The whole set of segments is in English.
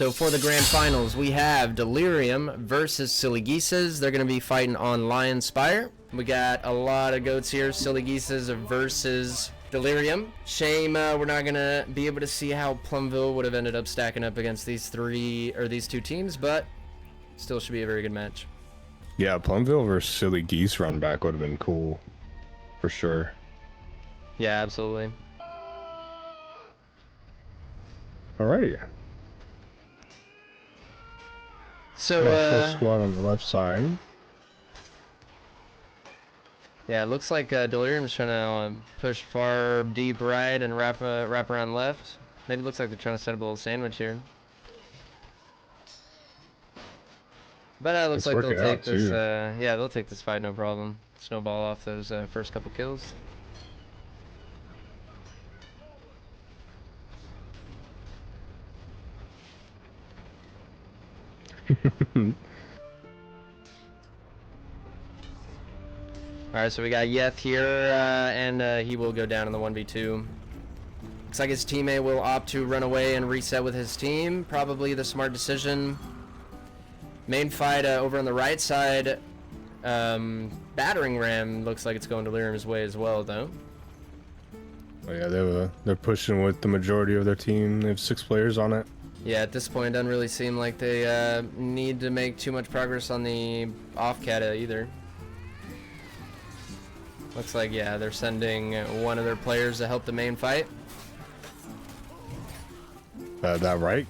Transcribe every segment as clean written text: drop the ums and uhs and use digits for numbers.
So for the grand finals, we have Delirium versus Silly Geeses. They're going to be fighting on Lion Spire. We got a lot of goats here. Silly Geeses versus Delirium. Shame we're not going to be able to see how Plumville would have ended up stacking up against these two teams, but still should be a very good match. Yeah, Plumville versus Silly Geese run back would have been cool. For sure. Yeah, absolutely. Alrighty. So, full squad on the left side. Yeah, it looks like Delirium's trying to push far deep right and wrap around left. Maybe it looks like they're trying to set up a little sandwich here. But it looks like they'll take this. Yeah, they'll take this fight no problem. Snowball off those first couple kills. Alright, so we got Yeth here, and he will go down in the 1v2. Looks like his teammate will opt to run away and reset with his team. Probably the smart decision. Main fight over on the right side. Battering Ram looks like it's going Delirium's way as well, though. Oh yeah, they're pushing with the majority of their team. They have 6 players on it. Yeah, at this point, it doesn't really seem like they need to make too much progress on the off-cata either. Looks like, yeah, they're sending one of their players to help the main fight. That right,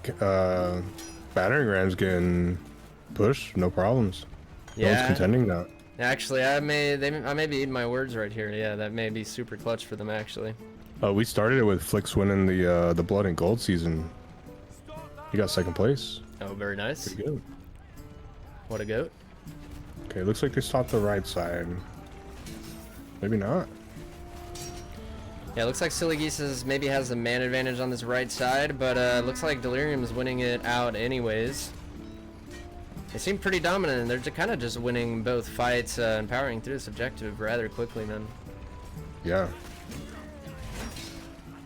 battering ram's getting pushed, no problems. Yeah, no one's contending that. Actually, I may be eating my words right here. Yeah, that may be super clutch for them actually. We started it with Flix winning the Blood and Gold season. He got 2nd place. Oh, very nice. Pretty good. What a goat. Okay, looks like they stopped the right side. Maybe not. Yeah, looks like Silly Geeses maybe has the man advantage on this right side, but looks like Delirium's winning it out anyways. They seem pretty dominant, and they're kind of just winning both fights and powering through this objective rather quickly, man. Yeah.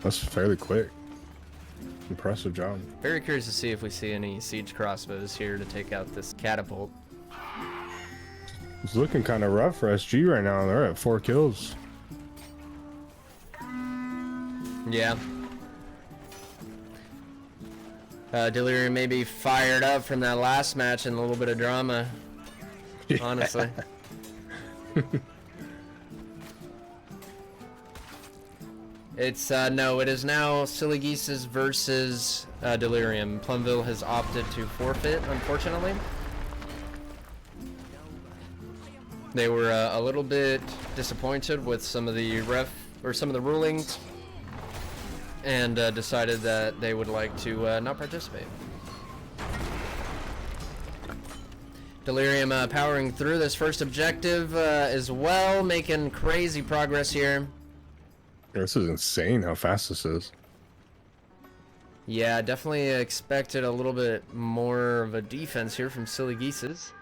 That's fairly quick. Impressive job. Very curious to see if we see any siege crossbows here to take out this catapult. It's looking kind of rough for SG right now. They're at 4 kills. Yeah. Delirium may be fired up from that last match and a little bit of drama. Yeah. Honestly. It's, no, it is now Silly Geeses versus Delirium. Plumville has opted to forfeit, unfortunately. They were a little bit disappointed with some of the rulings, and decided that they would like to not participate. Delirium powering through this first objective as well, making crazy progress here. This is insane how fast this is. Yeah, definitely expected a little bit more of a defense here from Silly Geeses.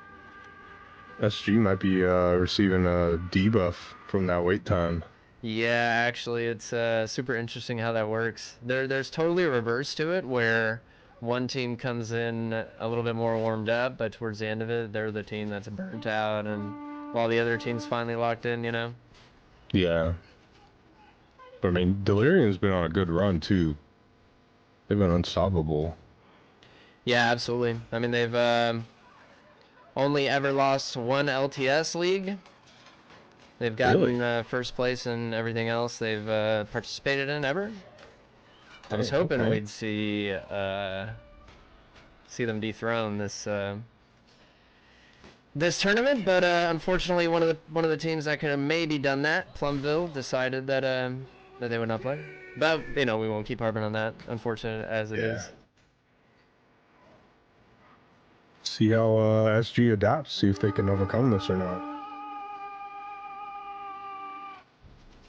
SG might be receiving a debuff from that wait time. Yeah, actually, it's super interesting how that works. There's totally a reverse to it, where one team comes in a little bit more warmed up, but towards the end of it, they're the team that's burnt out, and while the other team's finally locked in, you know? Yeah. But I mean, Delirium's been on a good run, too. They've been unstoppable. Yeah, absolutely. I mean, they've only ever lost 1 LTS league. They've gotten first place in everything else they've participated in ever. I was hoping we'd see them dethrone this this tournament, but unfortunately, one of the teams that could have maybe done that, Plumville, decided that that they would not play. But you know, we won't keep harping on that. Unfortunate as it is. See how SG adapts. See if they can overcome this or not.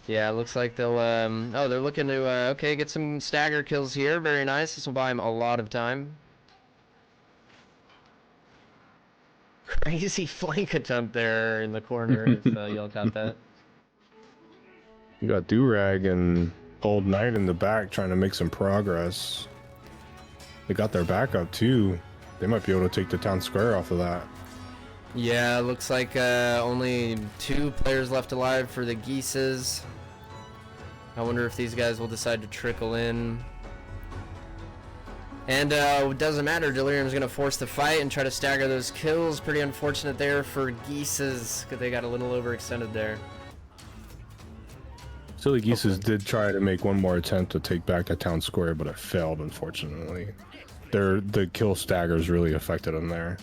Yeah, it looks like they'll, oh, they're looking to, okay, get some stagger kills here. Very nice. This will buy him a lot of time. Crazy flank attempt there in the corner, if y'all caught that. You got Durag and Old Knight in the back trying to make some progress. They got their backup too. They might be able to take the town square off of that. Yeah, looks like only 2 players left alive for the Geeses. I wonder if these guys will decide to trickle in. And it doesn't matter, Delirium's going to force the fight and try to stagger those kills. Pretty unfortunate there for Geeses, because they got a little overextended there. Silly Geeses did try to make one more attempt to take back the town square, but it failed, unfortunately. The kill staggers really affected them there.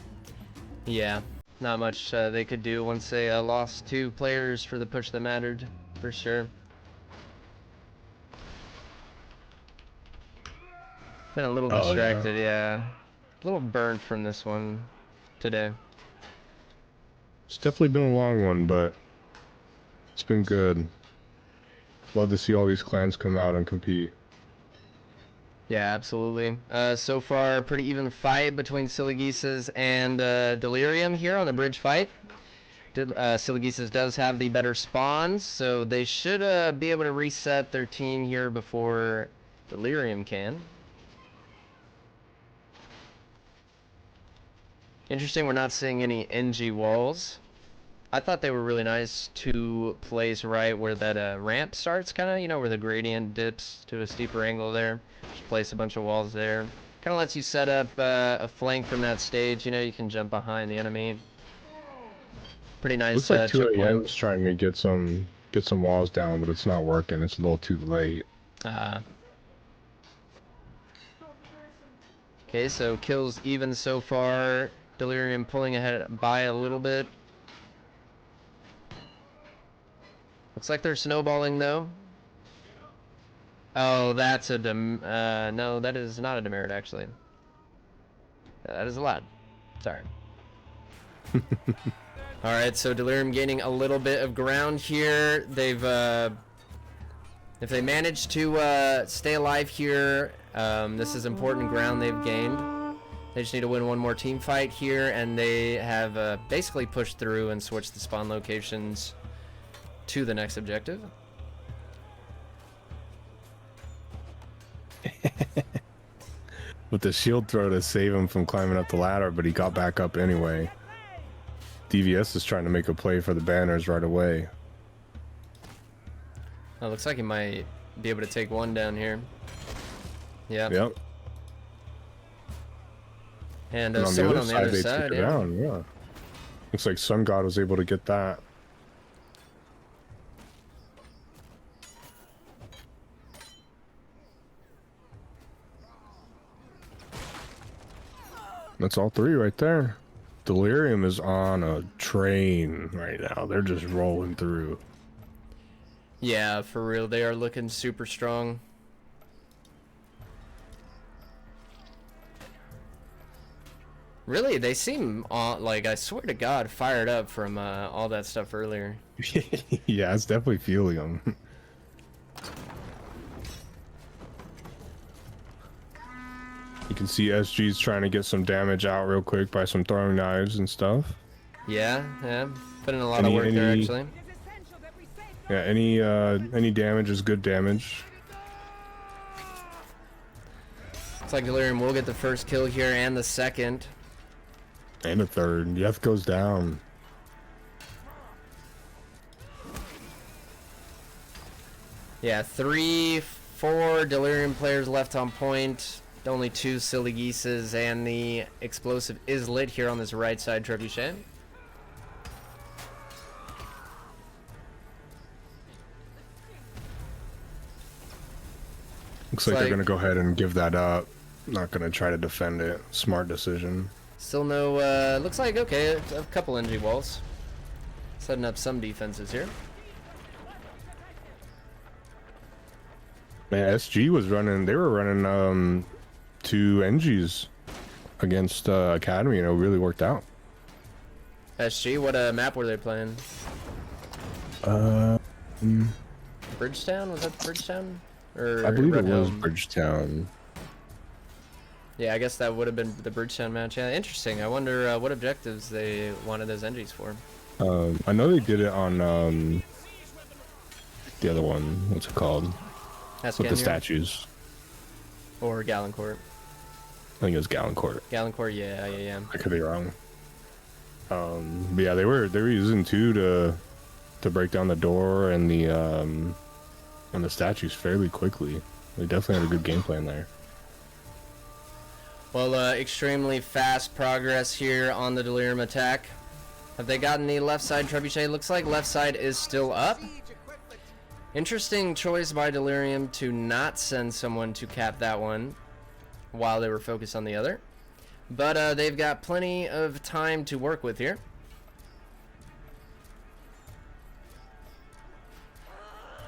Yeah, not much they could do once they lost 2 players for the push that mattered, for sure. Been a little distracted, yeah. A little burnt from this one today. It's definitely been a long one, but it's been good. Love to see all these clans come out and compete. Yeah, absolutely. So far, pretty even fight between Silly Geeses and Delirium here on the bridge fight. Silly Geeses does have the better spawns, so they should be able to reset their team here before Delirium can. Interesting, we're not seeing any NG walls. I thought they were really nice to place right where that ramp starts, kind of, you know, where the gradient dips to a steeper angle there. Just place a bunch of walls there. Kind of lets you set up a flank from that stage, you know, you can jump behind the enemy. Pretty nice. Looks like 2 choke point. AM's trying to get some walls down, but it's not working. It's a little too late. Okay, so kills even so far. Delirium pulling ahead by a little bit. Looks like they're snowballing though. Oh, that's a no, that is not a demerit actually. That is a lot. Sorry. All right, so Delirium gaining a little bit of ground here. They've if they manage to stay alive here, this is important ground they've gained. They just need to win one more team fight here, and they have basically pushed through and switched the spawn locations to the next objective. With the shield throw to save him from climbing up the ladder, but he got back up anyway. DVS is trying to make a play for the banners right away. Oh, looks like he might be able to take one down here. Yeah. Yep. And someone on the other side, yeah. Down, yeah. Looks like Sun God was able to get that. That's all 3 right there. Delirium is on a train right now. They're just rolling through. Yeah, for real. They are looking super strong. Really, they seem, like, I swear to God, fired up from all that stuff earlier. Yeah, it's definitely feeling them. You can see SG's trying to get some damage out real quick by some throwing knives and stuff. Yeah, yeah. Put in a lot of work there, actually. Yeah, any damage is good damage. Looks like Delirium will get the first kill here and the second. And a third. Yeth goes down. Yeah, 3, 4 Delirium players left on point. Only 2 Silly Geeses, and the explosive is lit here on this right side trebuchet. Looks like they're going to go ahead and give that up. Not going to try to defend it. Smart decision. Still no, looks like, okay, a couple NG walls. Setting up some defenses here. Man, SG was running, they were running 2 NGs against Academy, and it really worked out. SG, what map were they playing? Bridgetown? Was that Bridgetown? Or I believe Red it was Helm? Bridgetown. Yeah, I guess that would have been the Bridgetown match. Yeah, interesting. I wonder what objectives they wanted those NGs for. I know they did it on the other one. What's it called? With the statues. Or Gallencourt. think it was Galencourt. Galencourt, yeah. I could be wrong. But yeah, they were using two to break down the door and the statues fairly quickly. They definitely had a good game plan there. Well, extremely fast progress here on the Delirium attack. Have they gotten the left side trebuchet? Looks like left side is still up. Interesting choice by Delirium to not send someone to cap that one while they were focused on the other. But they've got plenty of time to work with here.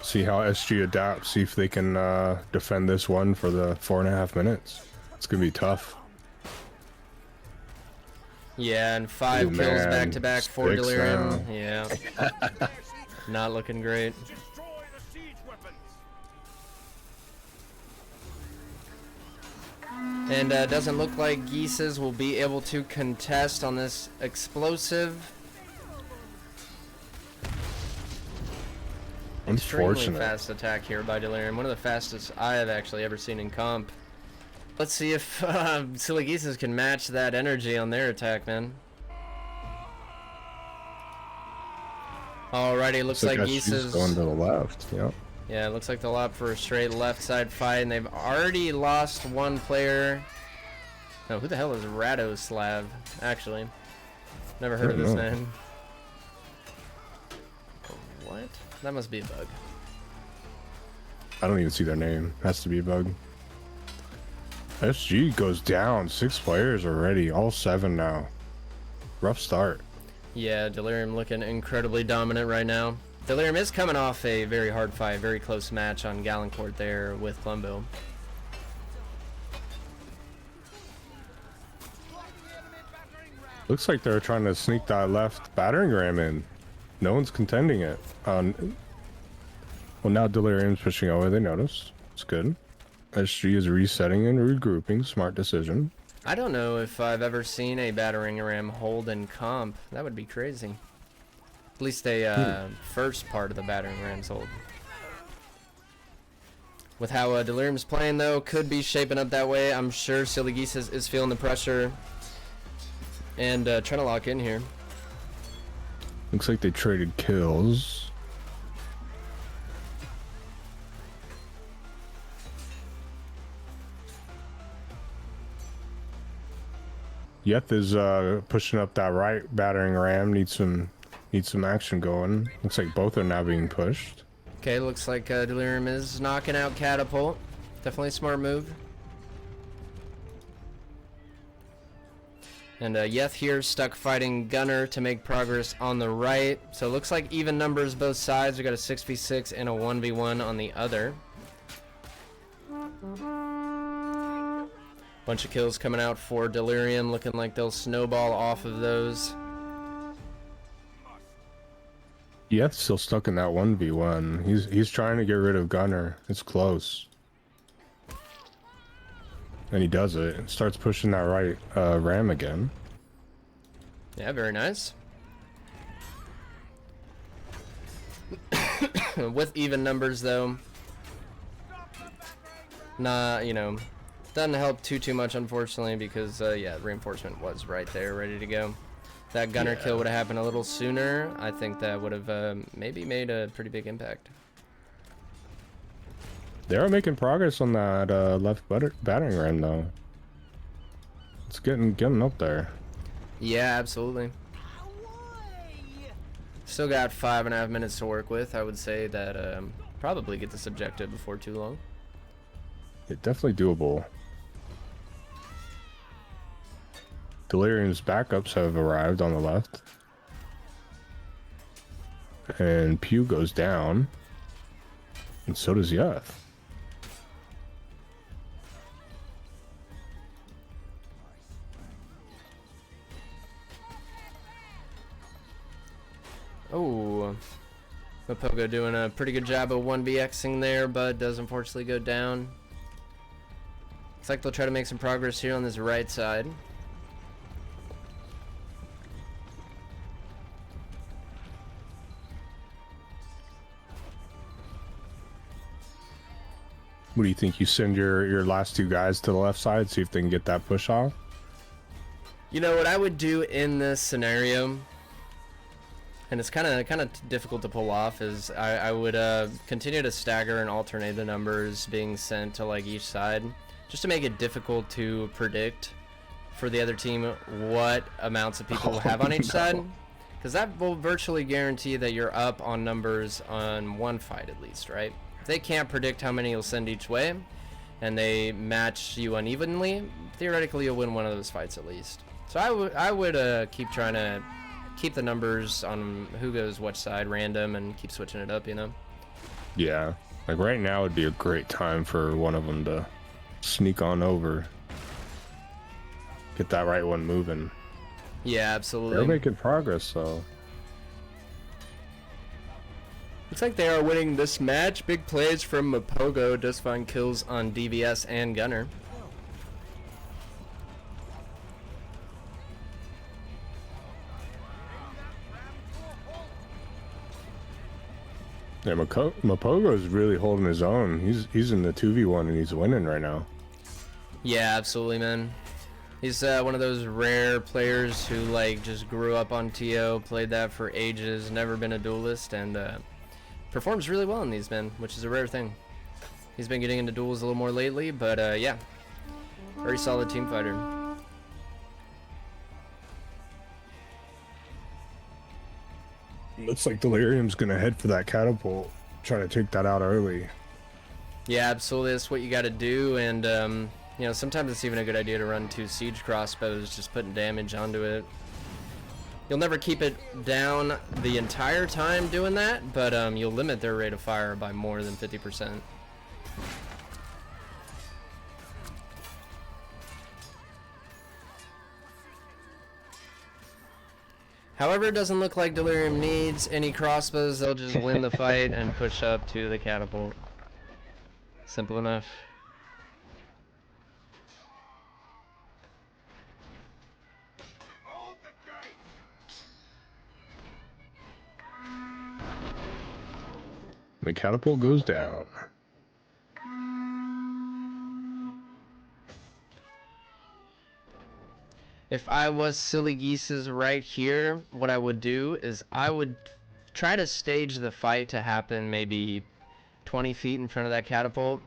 See how SG adapts, see if they can defend this one for the 4.5 minutes. It's going to be tough. Yeah, and 5 Ooh, kills man. back-to-back for Delirium. Now. Yeah. Not looking great. And doesn't look like Geeses will be able to contest on this explosive. Extremely Unfortunate. fast attack here by Delirium. One of the fastest I have actually ever seen in comp. Let's see if Silly Geeses can match that energy on their attack, man. Alrighty, looks like Geeses going to the left. Yep. Yeah, it looks like they'll opt for a straight left side fight, and they've already lost one player. No, who the hell is Radoslav? Actually, never heard of this name. What? That must be a bug. I don't even see their name. Has to be a bug. SG goes down. 6 players already. All 7 now. Rough start. Yeah, Delirium looking incredibly dominant right now. Delirium is coming off a very hard fight, very close match on Galencourt there with Plumbo. Looks like they're trying to sneak that left battering ram in. No one's contending it. Well, now Delirium's pushing over. They noticed. It's good. SG is resetting and regrouping. Smart decision. I don't know if I've ever seen a battering ram hold in comp. That would be crazy. At least a first part of the battering ram's hold. With how Delirium's playing, though, could be shaping up that way. I'm sure Silly Geeses is feeling the pressure and trying to lock in here. Looks like they traded kills. Yeth is pushing up that right battering ram. Needs some action going. Looks like both are now being pushed. Okay, looks like Delirium is knocking out Catapult. Definitely a smart move. And Yeth here stuck fighting Gunner to make progress on the right. So it looks like even numbers both sides. We got a 6v6 and a 1v1 on the other. Bunch of kills coming out for Delirium, looking like they'll snowball off of those. Yeth's still stuck in that 1v1. He's trying to get rid of Gunner. It's close. And he does it. Starts pushing that right ram again. Yeah, very nice. With even numbers, though. Nah, you know, doesn't help too much, unfortunately, because, yeah, reinforcement was right there, ready to go. If that Gunner kill would have happened a little sooner, I think that would have maybe made a pretty big impact. They're making progress on that left battering ram, though. It's getting up there. Yeah, absolutely. Still got 5.5 minutes to work with. I would say that probably get this objective before too long. It's definitely doable. Delirium's backups have arrived on the left. And Pew goes down. And so does Yeth. Oh, Mopogo doing a pretty good job of 1BXing there, but does unfortunately go down. Looks like they'll try to make some progress here on this right side. What do you think? You send your last two guys to the left side, see if they can get that push off? You know what I would do in this scenario, and it's kind of difficult to pull off, is I would continue to stagger and alternate the numbers being sent to like each side, just to make it difficult to predict for the other team what amounts of people will have on each side, because that will virtually guarantee that you're up on numbers on one fight at least, right? If they can't predict how many you'll send each way, and they match you unevenly, theoretically you'll win one of those fights at least. So I would keep trying to keep the numbers on who goes which side random and keep switching it up, you know? Yeah, like right now would be a great time for one of them to sneak on over. Get that right one moving. Yeah, absolutely. They're making progress, though. Looks like they are winning this match. Big plays from Mapogo. Does find kills on DVS and Gunner. Yeah, Mapogo is really holding his own. He's in the 2v1 and he's winning right now. Yeah, absolutely, man. He's one of those rare players who like just grew up on TO, played that for ages, never been a duelist, and performs really well in these, man, which is a rare thing. He's been getting into duels a little more lately, but yeah, very solid team fighter. Looks like Delirium's gonna head for that catapult, try to take that out early. Yeah, absolutely. That's what you got to do, and you know, sometimes it's even a good idea to run 2 siege crossbows, just putting damage onto it. You'll never keep it down the entire time doing that, but you'll limit their rate of fire by more than 50%. However, it doesn't look like Delirium needs any crossbows. They'll just win the fight and push up to the catapult. Simple enough. The catapult goes down. If I was Silly Geeses right here, what I would do is I would try to stage the fight to happen maybe 20 feet in front of that catapult.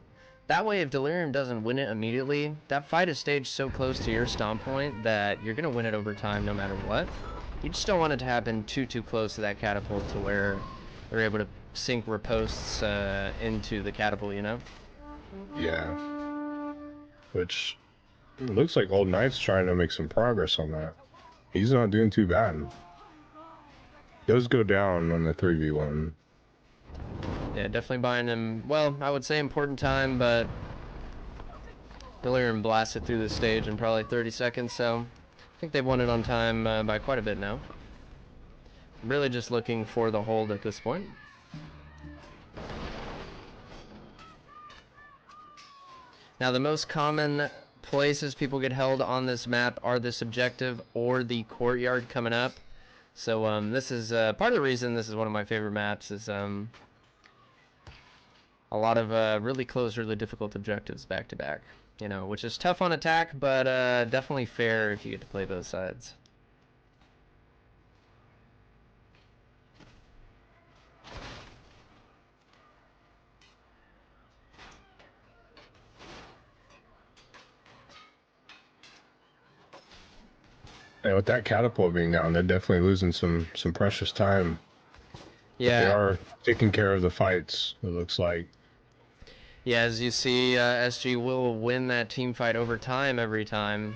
That way, if Delirium doesn't win it immediately, that fight is staged so close to your stomp point that you're going to win it over time no matter what. You just don't want it to happen too close to that catapult to where they're able to sink riposts into the catapult, you know? Yeah. Which looks like Old Knight's trying to make some progress on that. He's not doing too bad. Does go down on the 3v1. Yeah, definitely buying him, well, I would say important time, but Delirium blasted through the stage in probably 30 seconds, so I think they've won it on time by quite a bit now. Really just looking for the hold at this point. Now, the most common places people get held on this map are this objective or the courtyard coming up. So this is part of the reason this is one of my favorite maps is a lot of really close, really difficult objectives back to back. You know, which is tough on attack, but definitely fair if you get to play both sides. And with that catapult being down, they're definitely losing some precious time. Yeah. But they are taking care of the fights, it looks like. Yeah, as you see, SG will win that team fight over time every time.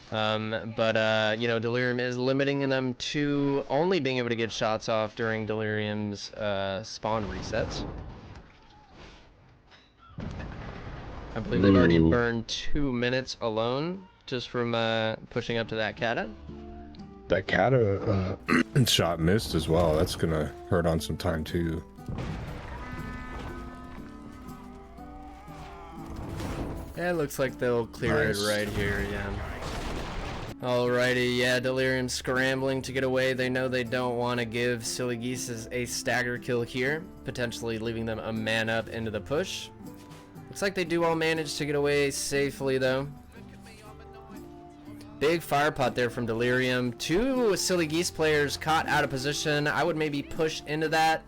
But you know, Delirium is limiting them to only being able to get shots off during Delirium's spawn resets. I believe they've already burned 2 minutes alone just from pushing up to that kata. That kata shot missed as well. That's gonna hurt on some time too. Yeah, it looks like they'll clear Nice. it right here, yeah. Alrighty, yeah, Delirium scrambling to get away. They know they don't want to give Silly Geeses a stagger kill here, potentially leaving them a man up into the push. Looks like they do all manage to get away safely, though. Big fire pot there from Delirium. 2 Silly Geese players caught out of position. I would maybe push into that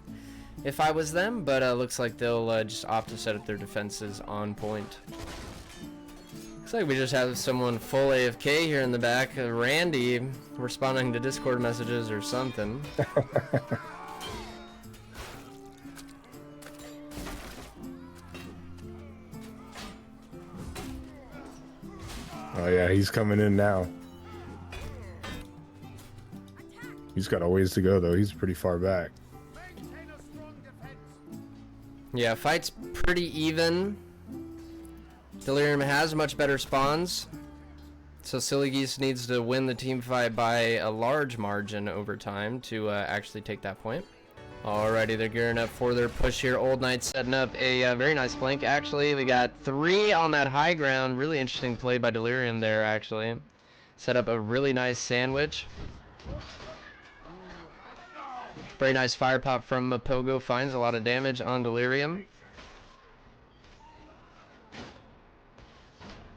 if I was them, but looks like they'll just opt to set up their defenses on point. Looks like we just have someone full AFK here in the back. Randy responding to Discord messages or something. Oh yeah, he's coming in now. He's got a ways to go though. He's pretty far back. Yeah, fight's pretty even. Delirium has much better spawns, so Silly Geese needs to win the team fight by a large margin over time to actually take that point. Alrighty, they're gearing up for their push here. Old Knight setting up a very nice flank. Actually, we got 3 on that high ground. Really interesting play by Delirium there, actually. Set up a really nice sandwich. Very nice fire pop from Pogo. Finds a lot of damage on Delirium.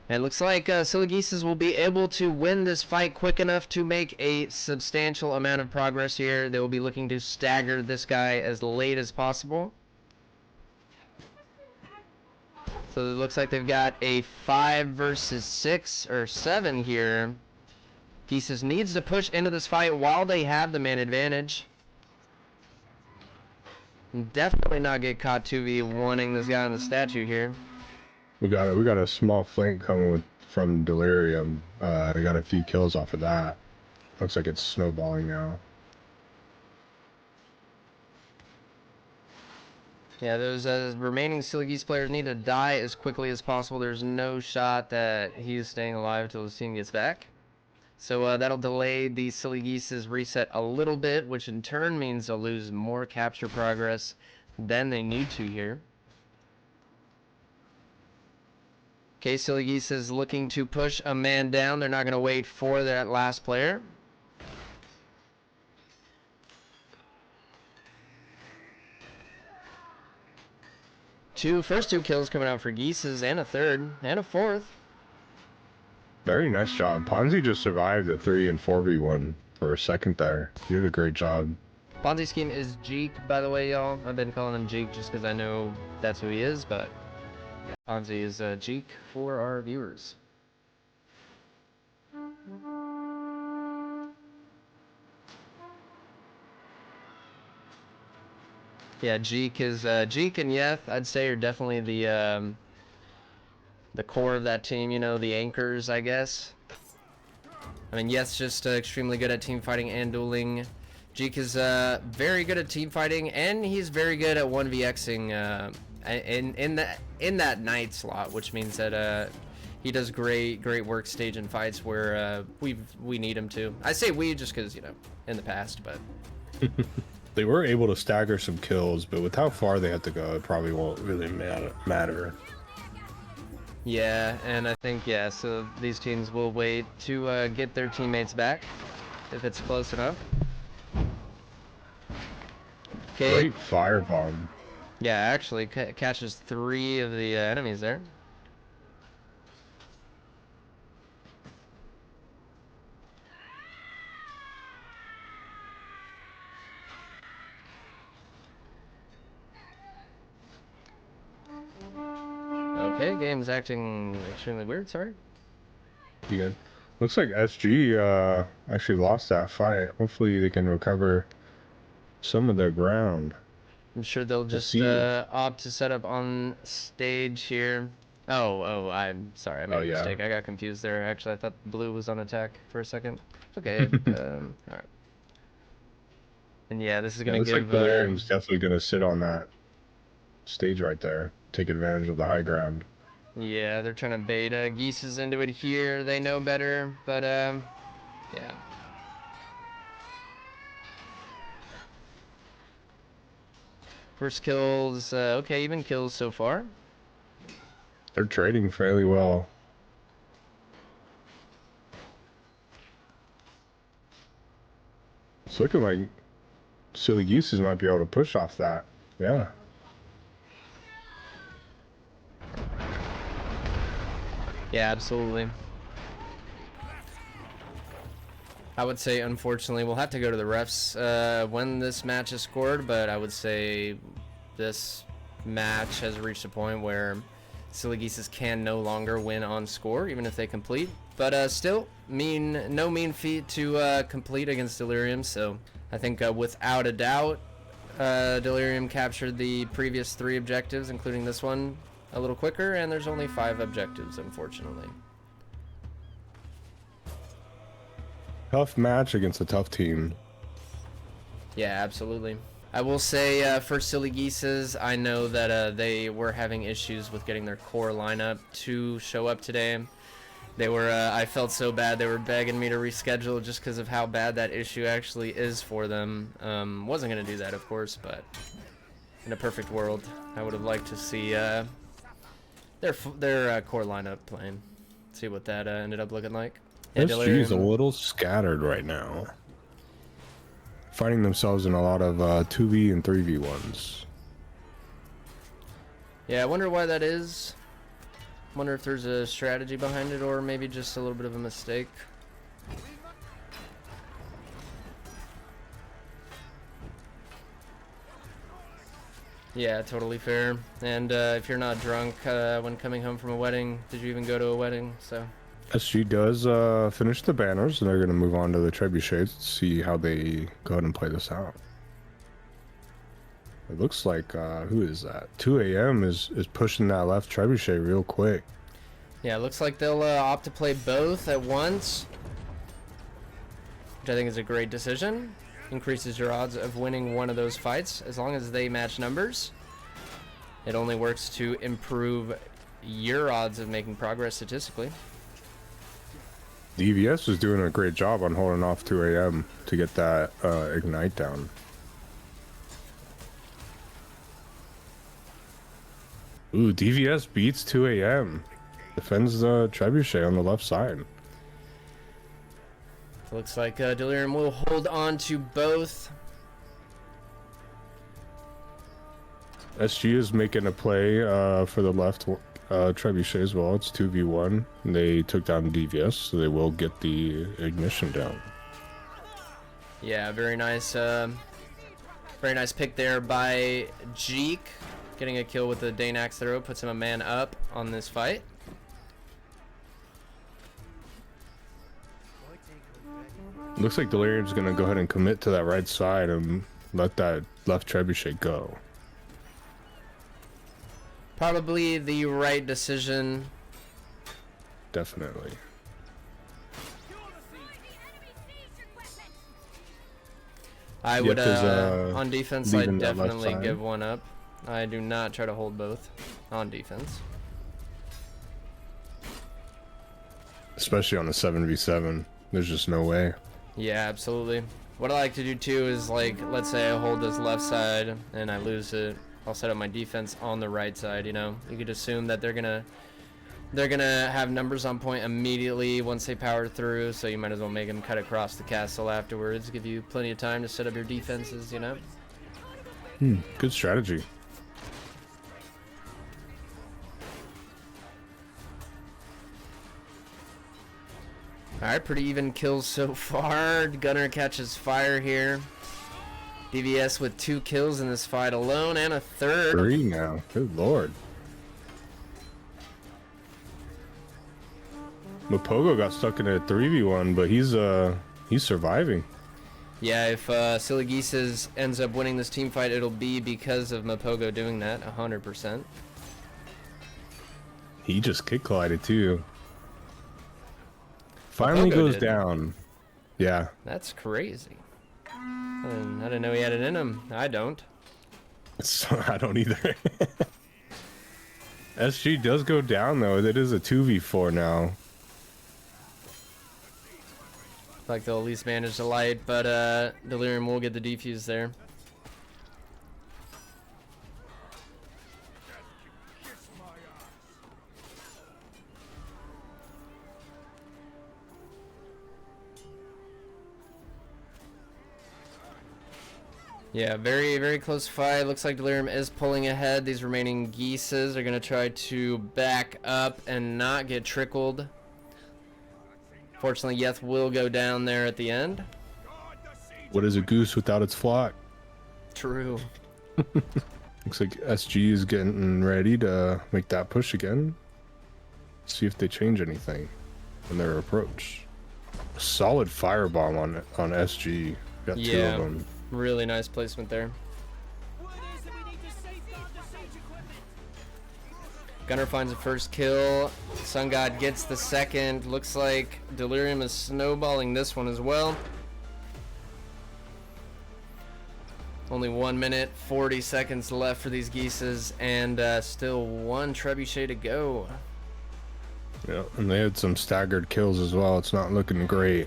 And it looks like Silly Geeses will be able to win this fight quick enough to make a substantial amount of progress here. They will be looking to stagger this guy as late as possible. So it looks like they've got a 5 versus 6 or 7 here. Geeses needs to push into this fight while they have the man advantage. Definitely not get caught 2v1ing this guy on the statue here. We got a small flank coming from Delirium. We got a few kills off of that. Looks like it's snowballing now. Yeah, those remaining Silly Geese players need to die as quickly as possible. There's no shot that he's staying alive until his team gets back. So that'll delay the Silly Geese's reset a little bit, which in turn means they'll lose more capture progress than they need to here. Okay, Silly Geese is looking to push a man down. They're not going to wait for that last player. First two kills coming out for Geeses, and a third, and a fourth. Very nice job. Ponzi just survived the 3 and 4v1 for a second there. You did a great job. Ponzi scheme is Jeek, by the way, y'all. I've been calling him Jeek just because I know that's who he is, but Ponzi is Jeek for our viewers. Yeah, Jeek is Jeek and Yeth, I'd say, are definitely the core of that team. You know, the anchors, I guess. I mean, Yeth's just extremely good at team fighting and dueling. Jeek is very good at team fighting, and he's very good at 1vxing in that night slot, which means that he does great work stage and fights where we need him to. I say we just because, you know, in the past, but They were able to stagger some kills, but with how far they had to go, it probably won't really matter. Yeah, and I think, yeah, so these teams will wait to get their teammates back if it's close enough. Okay. Great firebomb. Yeah, actually catches 3 of the enemies there. Okay, game's acting extremely weird, sorry. You good? Looks like SG actually lost that fight. Hopefully they can recover some of their ground. I'm sure they'll just opt to set up on stage here. Oh, I'm sorry, I made a mistake. I got confused there, actually. I thought blue was on attack for a second. It's okay. Alright. And yeah, this is gonna give... Looks like Delirium's definitely gonna sit on that stage right there. Take advantage of the high ground. Yeah, they're trying to bait Geeses into it here. They know better, but yeah. First kills, okay, even kills so far. They're trading fairly well. It's looking like Silly Geeses might be able to push off that. Yeah. Yeah, absolutely. I would say, unfortunately, we'll have to go to the refs when this match is scored, but I would say this match has reached a point where Silly Geeses can no longer win on score, even if they complete. But still, no mean feat to complete against Delirium, so I think without a doubt, Delirium captured the previous 3 objectives, including this one, a little quicker, and there's only 5 objectives, unfortunately. Tough match against a tough team. Yeah, absolutely. I will say for Silly Geeses, I know that they were having issues with getting their core lineup to show up today. They were, I felt so bad, they were begging me to reschedule just because of how bad that issue actually is for them. Wasn't going to do that, of course, but in a perfect world, I would have liked to see their core lineup playing. See what that ended up looking like. SG is a little scattered right now. Finding themselves in a lot of 2v and 3v1s. Yeah, I wonder why that is. Wonder if there's a strategy behind it, or maybe just a little bit of a mistake. Yeah, totally fair. And if you're not drunk when coming home from a wedding, did you even go to a wedding? So SG does finish the banners, and they're going to move on to the trebuchets to see how they go ahead and play this out. It looks like, who is that? 2 a.m. is pushing that left trebuchet real quick. yeah, it looks like they'll opt to play both at once, which I think is a great decision. Increases your odds of winning one of those fights as long as they match numbers. It only works to improve your odds of making progress statistically. DVS is doing a great job on holding off 2 a.m. to get that ignite down. Ooh, DVS beats 2 a.m. Defends the trebuchet on the left side. Looks like Delirium will hold on to both. SG is making a play for the left trebuchet as well. It's 2v1. They took down DVS, so they will get the ignition down. Yeah, very nice pick there by Jeek. Getting a kill with the Dane Axe throw puts him a man up on this fight. Looks like Delirium's gonna go ahead and commit to that right side and let that left trebuchet go. Probably the right decision. Definitely. I would, Yep, on defense, I'd leaving that left definitely side. give one up. I do not try to hold both on defense. Especially on the 7v7. There's just no way. Yeah, absolutely. What I like to do too is, like, let's say I hold this left side and I lose it. I'll set up my defense on the right side, you know. You could assume that they're gonna have numbers on point immediately once they power through, so you might as well make them cut across the castle afterwards. Give you plenty of time to set up your defenses, you know. Good strategy. Alright, pretty even kills so far. Gunner catches fire here. DVS with 2 kills in this fight alone, and a third. 3 now. Good lord. Mapogo got stuck in a 3v1, but he's surviving. Yeah, if Silly Geeses ends up winning this team fight, it'll be because of Mapogo doing that, 100%. He just kick collided too. Finally goes did. down. Yeah. That's crazy. I didn't know he had it in him. I don't. So, I don't either. SG does go down though. It is a 2v4 now. Like they'll at least manage to light, but Delirium will get the defuse there. Yeah, very, very close fight. Looks like Delirium is pulling ahead. These remaining Geeses are going to try to back up and not get trickled. Fortunately, Yeth will go down there at the end. What is a goose without its flock? True. Looks like SG is getting ready to make that push again. See if they change anything in their approach. Solid firebomb on SG. Got two of them. Really nice placement there. Gunner finds the first kill. Sun God gets the second. Looks like Delirium is snowballing this one as well. Only 1 minute, 40 seconds left for these Geeses, and still one trebuchet to go. Yeah, and they had some staggered kills as well. It's not looking great.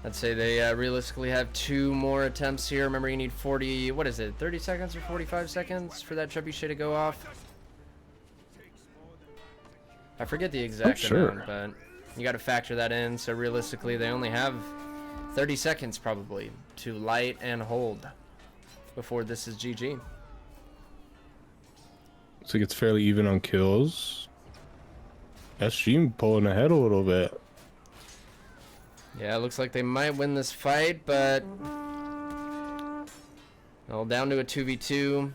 I'd say they realistically have 2 more attempts here. Remember, you need 40, what is it, 30 seconds or 45 seconds for that trebuchet to go off? I forget the exact amount, but you got to factor that in. So realistically, they only have 30 seconds probably to light and hold before this is GG. Looks like it's fairly even on kills. SG pulling ahead a little bit. Yeah, it looks like they might win this fight, but well, down to a 2v2.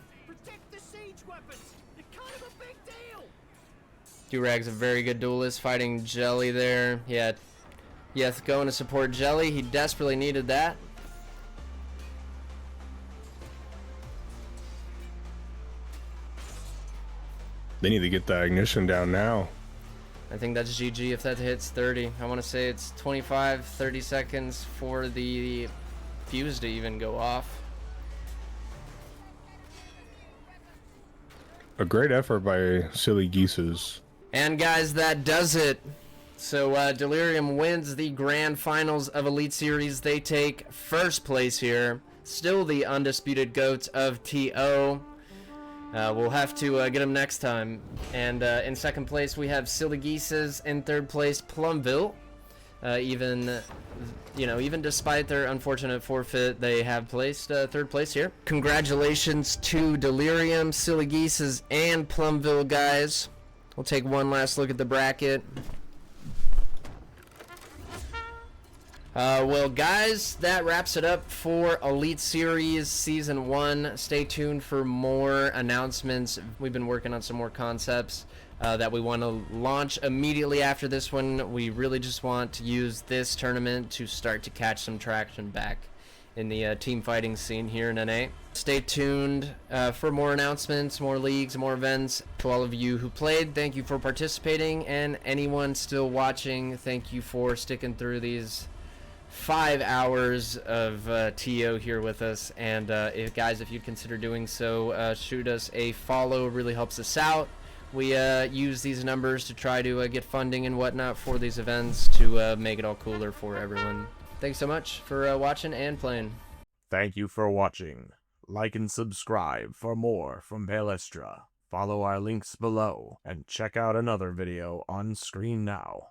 Durag's a very good duelist, fighting Jelly there. Yeah, Yeth going to support Jelly. He desperately needed that. They need to get that ignition down now. I think that's GG if that hits 30. I want to say it's 25, 30 seconds for the fuse to even go off. A great effort by Silly Geeses. And guys, that does it. So Delirium wins the grand finals of Elite Series. They take first place here. Still the undisputed GOATs of TO. We'll have to get them next time. And in second place, we have Silly Geeses. In third place, Plumville. Even despite their unfortunate forfeit, they have placed third place here. Congratulations to Delirium, Silly Geeses, and Plumville, guys. We'll take one last look at the bracket. Well, guys, that wraps it up for Elite Series Season 1. Stay tuned for more announcements. We've been working on some more concepts that we want to launch immediately after this one. We really just want to use this tournament to start to catch some traction back in the team fighting scene here in NA. Stay tuned for more announcements, more leagues, more events. To all of you who played, thank you for participating, and anyone still watching, thank you for sticking through these 5 hours of TO here with us. And if you'd consider doing so, shoot us a follow. It really helps us out. We use these numbers to try to get funding and whatnot for these events to make it all cooler for everyone. Thanks so much for watching and playing. Thank you for watching. Like and subscribe for more from Palestra. Follow our links below and check out another video on screen now.